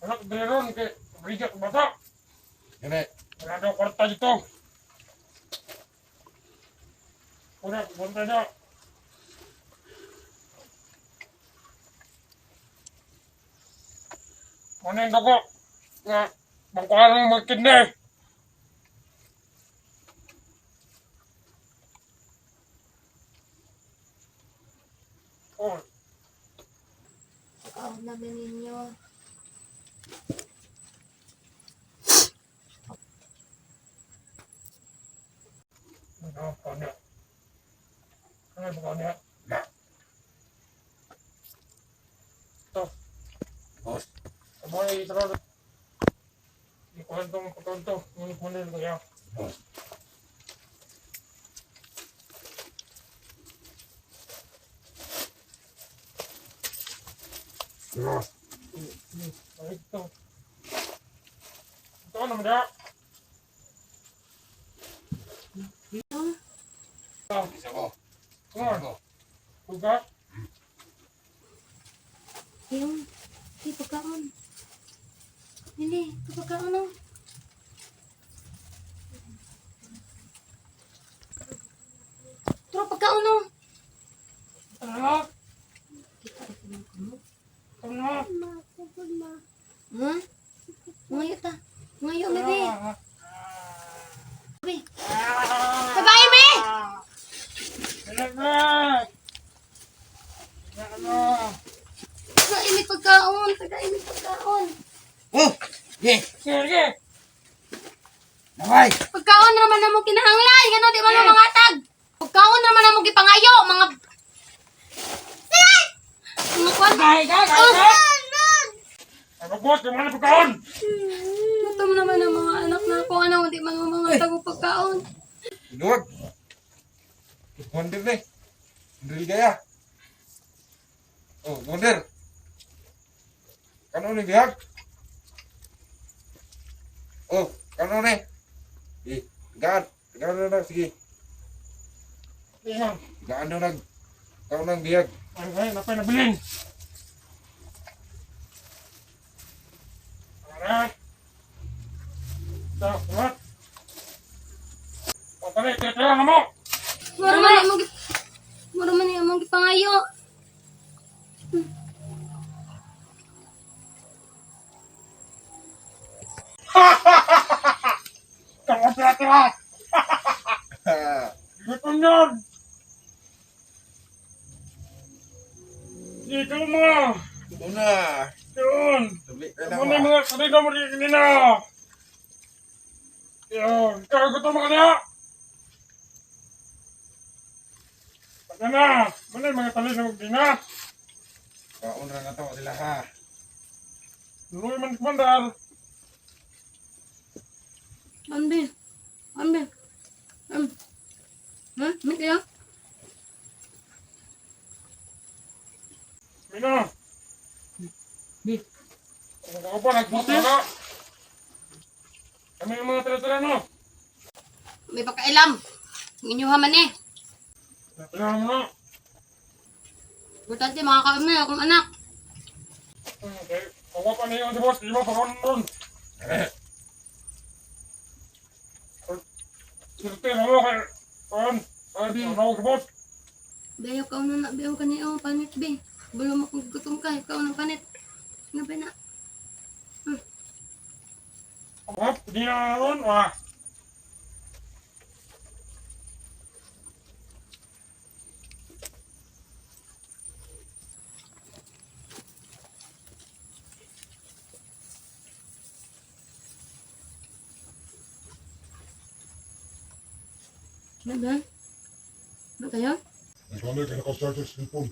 Anak daliron kay Bridget bata. Gani. Wala daw kwarta dito. Una, punta na. Ano yung dako? Nga, bangkuhan mo magkindi. Oh, Oh, namin ninyo. ano? Ano ba niya? Ito. Boss. Amo ay ito. Ikuhan itong pagkaunto. Ngunit-ngunit ko yan. Boss. Boss. Ay, ito. Ito naman niya. Ito. Isa ko. Ano? Buka. Yung, di pagkaon. Hindi, pagkaon no. Pero pagkaon no. Ano? Ano? Ha? Ngayon ta. Ngayon, bebe. Bebe. Sabay, bebe! Ilan na! Ano? Tagainit pagkaon. Tagainit pagkaon. Oh! Ye! Sige! Naway! Pagkaon naman na mo kinahanglay. Gano'n, di man mo mga tag. Pagkaon naman na mo gipangayo. Mga... Mga kwan. Ano boss? Yung mga pagkaon! Gutom naman ang mga anak na ako. Ano, di man mo mga tago pagkaon. Inuwag! Wonder na eh. Drill kaya. Oh, wonder. Kano ni bihag? Oh, kano ni? Eh, gaan. Gaan na na, sige. Tingnan. Gaan na nag. Kano nang bihag. Ay, napay nabilin. Alright. Ito, what? Pagkali, tira na mo! Muro man yung mong gipangayo. Tama tira! Gutom yun! Dito mo! Ito na. Yun! Tabli ka na Ano na mga kanina mo rin kanina? Yun! Ikaw gutom mo kanina! Pagka na! Ano yung mga tali na magdina? Kaon na to sila ha. Luloy man kumandar! Ambe. Ambe. Ha? May kaya? Mina! Di! Kung ako pa, nagbuti na! Kami yung mga tira-tira no! May pakailam. Ang inyuha man eh. Kailangan mo na! Importante makakain na akong anak. Okay. Kawa pa niyo si boss, di mo pa ron. Sirte na mo kay... Ano si boss? Bayaw ka na bayaw ka niyo. Panit be. Belum mo kung gutom ka. Ikaw ng panit. Ano ba na? Hop, di na ron. Ah. Ano ba? Ano kayo? Nagkanay kay naka-charge sa cellphone.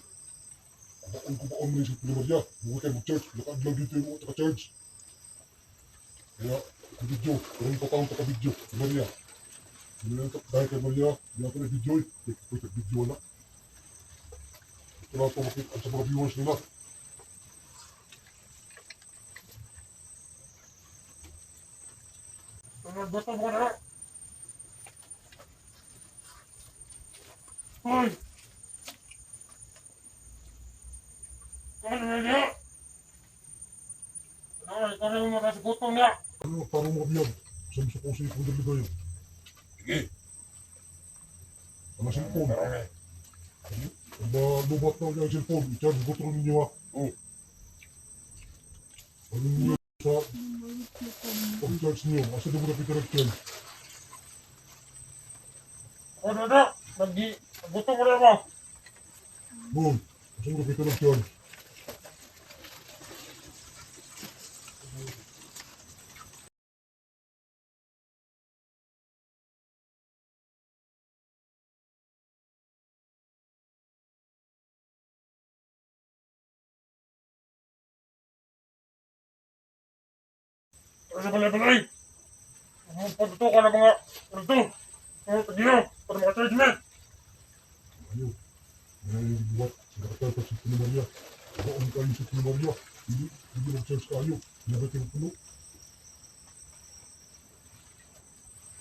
Ang ko pa on sa Maria. Buhay kayo mag-charge. Naka-vlog dito yung naka-charge. Kaya, ang video. Karang patawang ka-video. Maria. Dahil kay Maria, hindi ako na-video. Ito video na. Ito lang ito makita sa mga viewers nila. Gutom ko na. Hoy! Ano na niya? Ano, ikaw gutom niya. Ano, parang makabiyag. Saan sa puso ikaw daligayan? Sige. Ano cellphone? Karong eh. Ba, lubat na yung cellphone. I-charge ko ito ninyo ha. Oh. Ano ninyo sa pag-charge niyo? Asa na mo na pita nag-charge? O, dada. Gutom mo na ba? Boy, asa mo na pita nag-charge? Ano balay-balay? Pagduto ka na mga ito. Tagino, para mga charge me. Ayaw. Ngayon yung buwat. Nakatatag si Tino Maria. Baon kayo si Tino Maria. Hindi nag-charge kayo. Nabay kayo puno.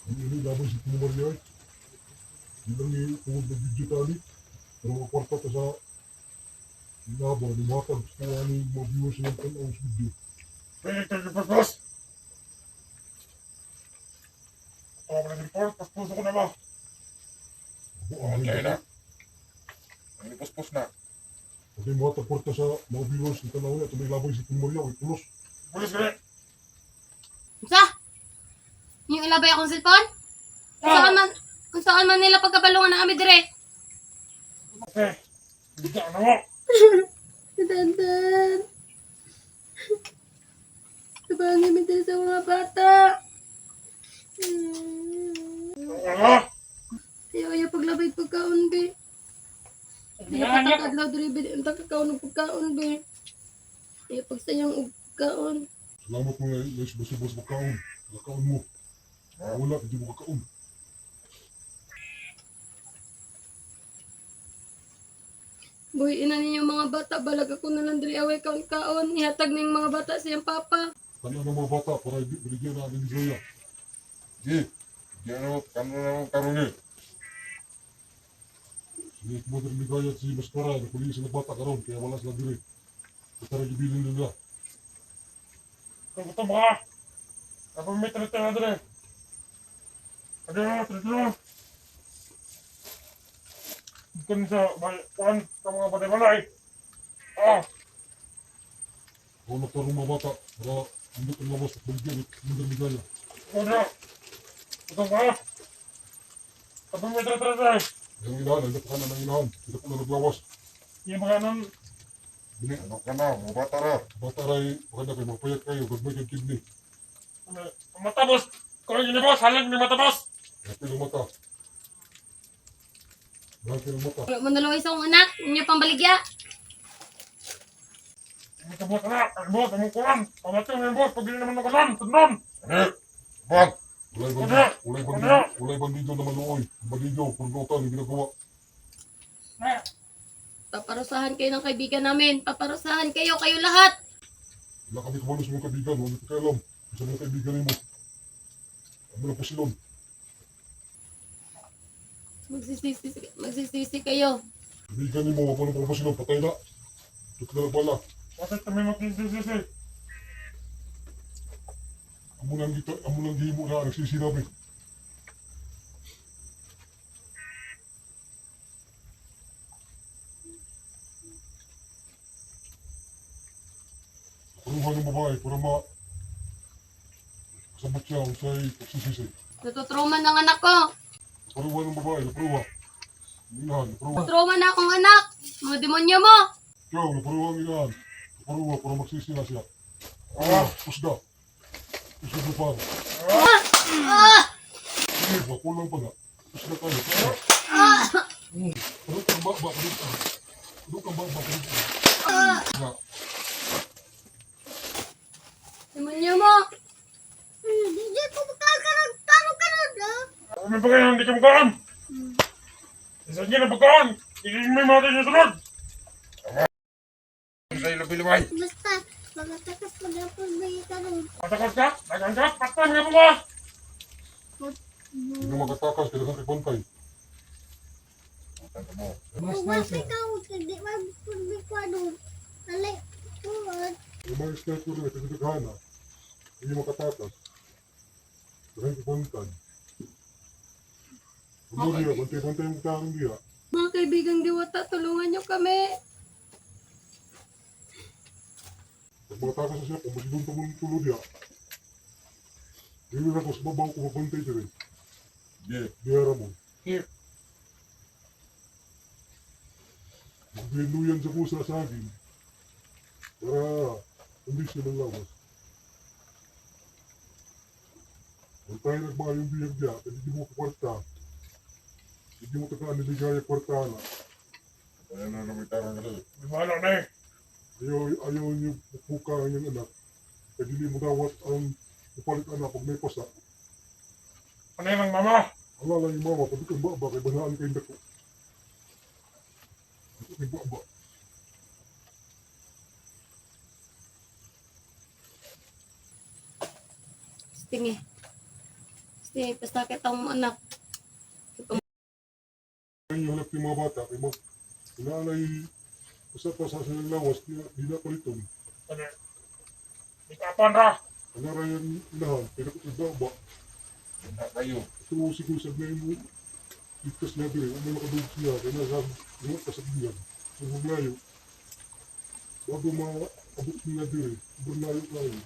Ano yun laban si Tino Maria eh. Hindi lang yung tungod na video tali. Pero makakwarta ka sa laban. Lumatag. Gusto nga ni mga viewers ng kanang video. Pwede tayo pagpapos. Ako na report, paspuso ko na ba? Okay na. Ang ipos-pos na. Pati mga tagkwarta sa mga viewers ng kanang niya. Ito may laban si Tino Maria. May pulos. Pulis ka rin. Sa? Yung ilabay akong cellphone? Kung saan man nila pagkabalungan na kami dire. Okay. Hindi ka na mo. Dandan. Sabangin mi dire sa mga bata. Ano? Ayaw paglabay pagkaon, be. Ayaw patakadlaw dire, be. Ang takakaon ng pagkaon, be. Ayaw pagsayang og kaon. Salamat mo ngayon. Yes, basta-basta makaon. Makaon mo. Wala, hindi mo kakaon. Boy, ina ninyo mga bata, balag ako na lang diri away kaon-kaon. Ihatag na yung mga bata sa iyang papa. Kanya ng mga bata para binigyan natin ni Zoya. Sige. Diyan na, karong eh. Si Mother Ligaya at si Maskara, nakulinis sila bata karon kaya wala sila diri. Ito rin ibilin nila. Kung gutom ka. Kapag may trito na dali. Ano na, trito na. Dito sa kuhan sa mga balay-balay. Ah, Ako nagtarong mga bata para hindi ang labas at baligyan at Mother Ligaya. ano. Gutom ka. Kapag may trito na dali. Yung inahan, ang kanan ng inahan. Kita po na naglawas. Yung mga nun, Bini, ano ka na, mga bata ra. Bata rin, maganda kayo, magpayat kayo, gagmay kang kidney. matapos. Kung yun boss, halang ni matapos. Happy ng mata. Happy ng mata. Wala mo nalaway sa akong anak. Inyo pang baligya. Hindi ka boss na. Ang boss, ang kuhan. Pamatay mo yung boss. Pag hindi naman nakalan, tundon. Ano? Bag. Ulay bandido naman nooy. Bandido, purgotan, yung ginagawa. Paparusahan kayo ng kaibigan namin. Paparusahan kayo lahat. Wala kami kabalo sa mga kaibigan, wala ka alam. Sa mga kaibigan mo. Ano na po silon? Magsisisi kayo. Kaibigan mo, wala pa silon, patay na. Ito ka na pala. Bakit kami magsisisi? Amo lang gihimo na, nagsisinabi. Karuhan ng babae para kasabot siya kung sa'y pagsisisi. Natutroman ng anak ko. Karuhan ng babae, naparuha. Inahan, naparuha. Natutroman na akong anak. Mga demonyo mo. Ikaw, naparuha ang inahan. Naparuha para magsisi na siya. Pusda. Pusda lupar. Sige, makulang pa na. Pusda tayo. Ano kang ba? Ano kang ba? Na. Demonyo mo. Hindi ko magkakaroon ka na. Kami pa kayo, hindi ka magkaan. Isa niya na pagkaan. Hindi may mga tayo sunod. Sa'yo labi-labay. Basta, magkatakas mag-apagay ka rin. Patakas ka, dagang ka, patan nga po ba? Hindi na magatakas, kailangan kay Pantay. Tanda mo. Kung wapay ka, hindi magpagay ka doon. Alay, tuwag. Yung mga iskat ko rin, kagagana. Hindi makatakas. Dahil kapantad. Ano diya, bantay-bantay yung taong diya. Mga kaibigang diwata, tulungan niyo kami. Pag makatakas na siya, kung masigong tamang tulo diya, hindi na ako sa babaw ko mabantay siya rin. Biyara mo. Here. Magbinuyan sa pusa sa akin. Para hindi siya ng lawas. Kung tayo nagmahal yung biyag diya, kasi di mo kwarta. Hindi mo tagaan niligaya kwarta na. Kaya na namin tarang kasi. May bahala na eh. Ayaw niyo pupuka ang iyong anak. Kaya hindi mo dawat ang upalit anak pag may pasa. Ano yun ang mama? Ala lang yung mama, pag kang baba, kay banaan kayo dako. Ito kay baba. Stingi. Stingi, pasakit ang anak. Kaya yung hanap ng mga bata, kay mag inaalay pasa-pasa sa lawas, di na paliton. Ano? May kapan ra. Anarayan ilahan, kaya ko kay baba. Hindi kayo. Ito siguro sa ngayon mo, ikas na din, may makadog siya, kaya nasabi, yung kasabihan. So, maglayo. Bago maabot niya din, sobrang layo tayo.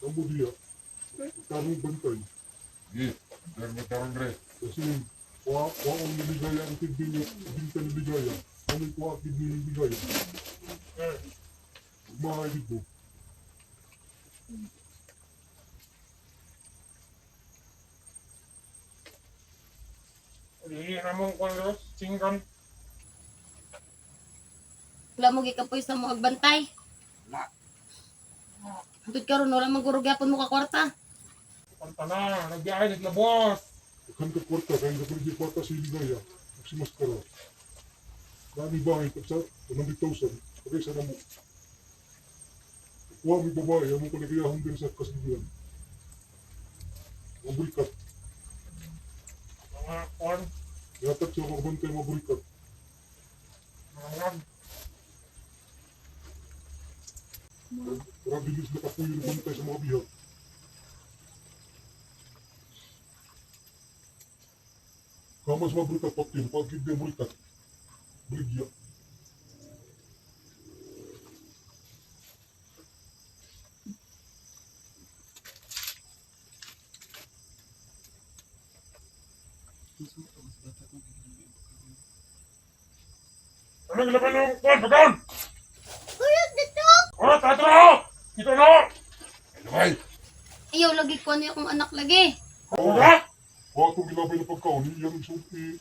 Kamu dia, tarong bantay. Tarang dre. Kasi, ang niligaya ang tibin niya, binta niligaya. Ano yung ang tibin niligaya? Magmahay dito. Hindi na mong kung singgan. Wala mo gikapoy sa mo agbantay. Hantod karon wala man guro gyapon mo ka kwarta. Kanta na. Nagbiyahe, naglabos. Kan ka kwarta, kaya ka pwede kwarta si Ligaya. Magsimas ka rin. Nami bahay, tapos sa 100,000. Pagay sa namo. Kuha mo babae, ang mga nagayahong din sa kasabihan. Mga burikat. Mga kwan. Yatat siya mga bantay mga burikat. Mga lag. Para bilis na kapuyo ng bantay sa mga bihag. Kamas mga burikat, patin, pagkid ng burikat. Brigya. Ano gila pa nung kwan? Pagkaon! Kulog dito! Oh, tatro! Ito na! Ay! Ayaw lagi ko ano akong anak lagi. Ano na? Wala itong ginabay na pagkaon, iyang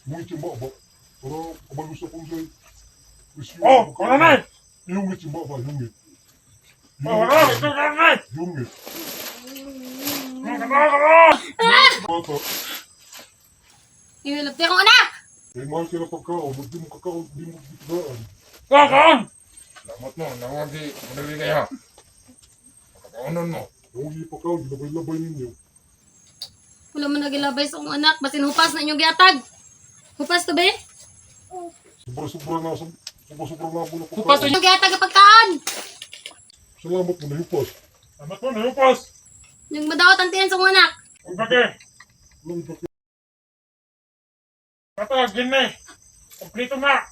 ngunit yung baba. Para kabalus ako sa presyo. Oh, ano na? Yungit yung baba, yungit. Oh, ano? Ito na na! Yungit. Kama! Bata, Iwilap akong anak. kaya mahal ka na pagkaon, hindi mo kakaon, hindi mo bitigaan. Kakaon! Lamot mo, nawag di maniligaya. Makakaunan mo. Kung hindi pagkaon, ginabay-labay ninyo. Wala man nagilabay sa akong anak. Basin hupas na inyong giatag. Hupas to be? Sobra-sobra na mo na pagkaon. Hupas to Inyong giatag ang pagkaan. Salamat mo na hipas. Amat mo, nayupos! Yung madawat ang tiyan sa akong anak. Huwag ba ke? Lang ka Katag, gin na eh. Kompleto na!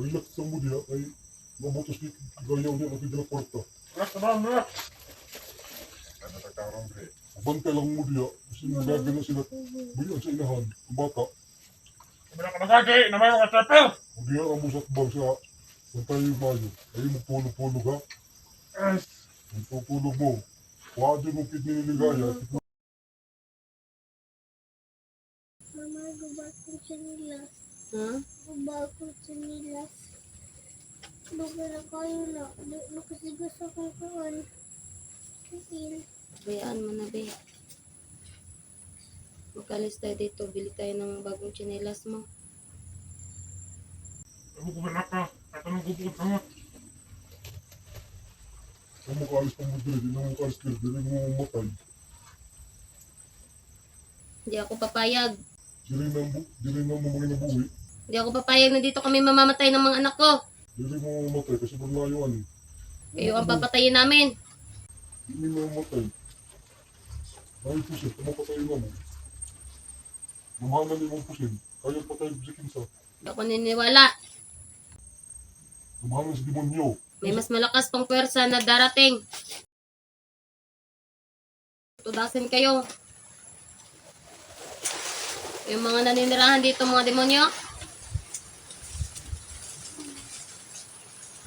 relax sa mo diya, ay mabutos di gayaw niya ang tigil kwarta. Relax na ba, relax? Ano tarang dre. Bantay lang mo diya, kasi magagana sila buyan sa inahan, ang bata. Sabi na ka nagagi, na may mga trapper! Kung diya ang musat bang sa bantay yung mayo, ay magpulog-pulog ha. Yes. Magpulog mo. Wala dyan mong kidney niligaya. Mama, gubak ko sinilas. Ha? Gubak ko sinilas. Baga na kayo na. Nakasigas akong kaon. Kain. Bayaan mo na be. Magkalis tayo dito. Bili tayo ng bagong tsinelas mo. Ako ko na ka. At anong gubukod ka mo? Kung makaalis pa mo diri, di na mo makaalis diri, diri mo mamatay. Hindi ako papayag. Diri na mo mga nabuhi. Hindi ako papayag na dito kami mamamatay ng mga anak ko. Diri mo mamatay kasi berlayuan. Kayo ang papatayin namin. Hindi mo mamatay. Dahil pusin, patayin na mo. Mamahalan niyo mong pusin. Kaya patayin sa kinsa. Hindi ako niniwala. Mamahalan sa demonyo. May mas malakas pang pwersa na darating. Tudasin kayo. Yung mga naninirahan dito, mga demonyo.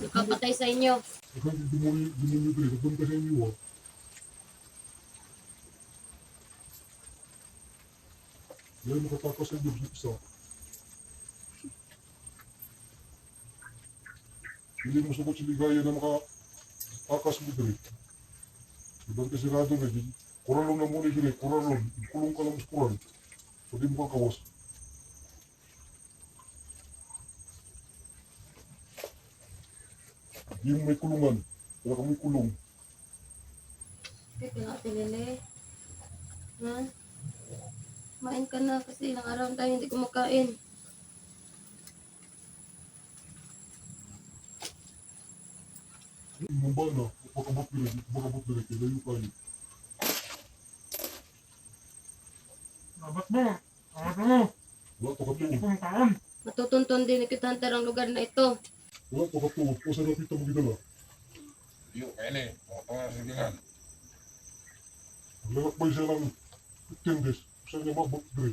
Nakapatay sa inyo. Kasi demonyo diri, nagpunta sa inyo ah. Dahil makatakas sa inyo sa isa. Hindi mo sabot si Ligaya na makatakas mo diri. Ibang kasirado na, kuralong na muna diri, kuralong. Kulong ka lang sa kural. Pwede mo kakawas. Hindi mo may kulungan. Wala ka may kulong. Teka nga, Lele. Ha? Kumain ka na kasi ilang araw na tayo hindi kumakain. Mumba na, pakabot diri, kilayo kayo. Dapat mo. Dapat mo. Wala pa katuod. Kung taon. Matutuntun din ni Kit Hunter ang lugar na ito. Wala pa katuod. Kung saan nakita mo gidala. Yuk, ini. Mau tengah segingan. Naglalakbay siya lang 15 days. Saan niya mabot diri.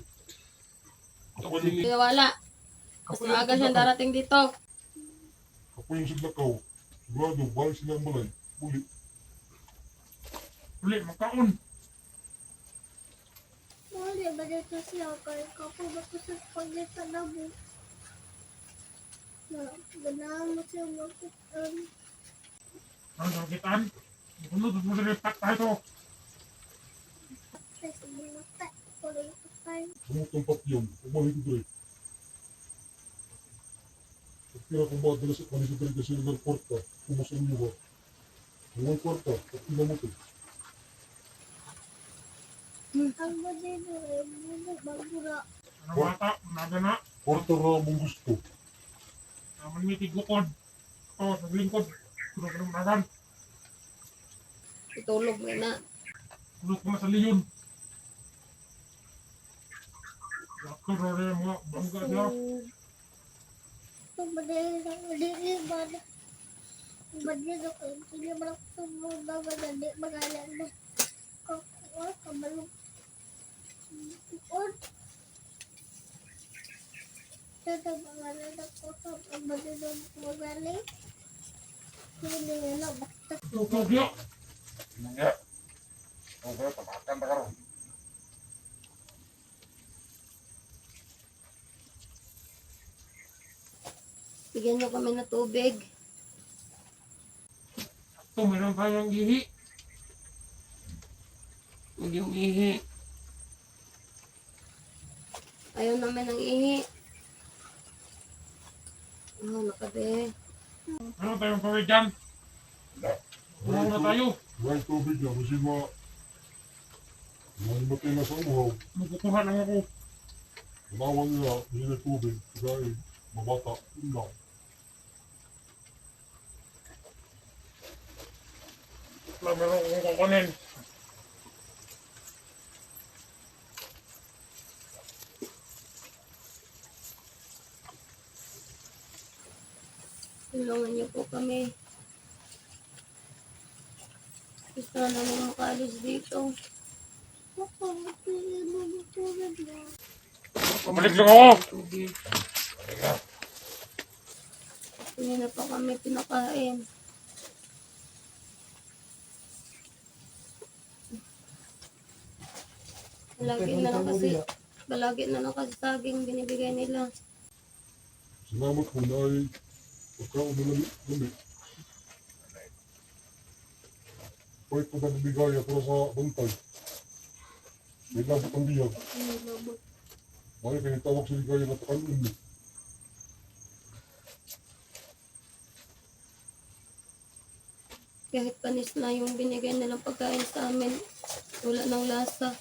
Ako yung, Kaya wala. Mas maaga siyang darating dito. ako yung siglakaw. Sigurado, balik sila ang balay. Uli. Uli, magkaon. Wala ba dito siya kay kapo ba ko sa pagdita na mo? Na, ganahan mo siya magkutan. Ano sa kitaan? Sunod mo sa lipat tayo to. Ay, sige na pa. Wala yung patay. Sumutong patyong. Umalik ko diri. At kaya kung ba dala sa kanisa diri kasi ng kwarta. Kumusang niyo ba? Ang kwarta. At pinamot eh. Ang ba dito eh, muna bagura. Ano bata, naga na. Kwarta ra mong gusto. Naman may tigukod. Ito, sa lingkod. Tulog ng nagan. Itulog mo na. Tulog ko na sa liyon. Yakto na rin mga bangga niya. Ito ba dito ang liiban? Ang ba dito ko, hindi mo lang tumulong ba di magalan na. Kakuha, kabalong. Tuod. Ito magalan ako sa ang ba dito magaling. Hindi nga na, basta. Tulog niya. Enggak. Oh, saya tebakan tak karo. Bigyan niyo kami ng tubig. Ito, meron tayong ihi. Huwag yung ihi. Ayaw namin ng ihi. Oh, nakabe. Meron tayong tubig dyan. Enggak. Tulog na tayo. May tubig na. Kasi matay na sa uhaw. Magkukuha lang ako. Manawan nila. Hindi na tubig. Kaya mabata. Yun lang. Wala, meron akong kukunin. Tulungan niyo po kami. Gusto na namin makaalis dito. Ako, magpili mo ng tubig na. Pabalik lang ako. Tubig. Enggak. Hindi na pa kami pinakain. Palagi na lang kasi saging binibigay nila. Salamat po na ay pagkaon na lamig. Pwede ko na nabigaya para sa bantay. May labot ang biyag. Bakit kayo tawag sa ligaya na pakalun mo? Kahit panis na yung binigay nilang pagkain sa amin, wala nang lasa.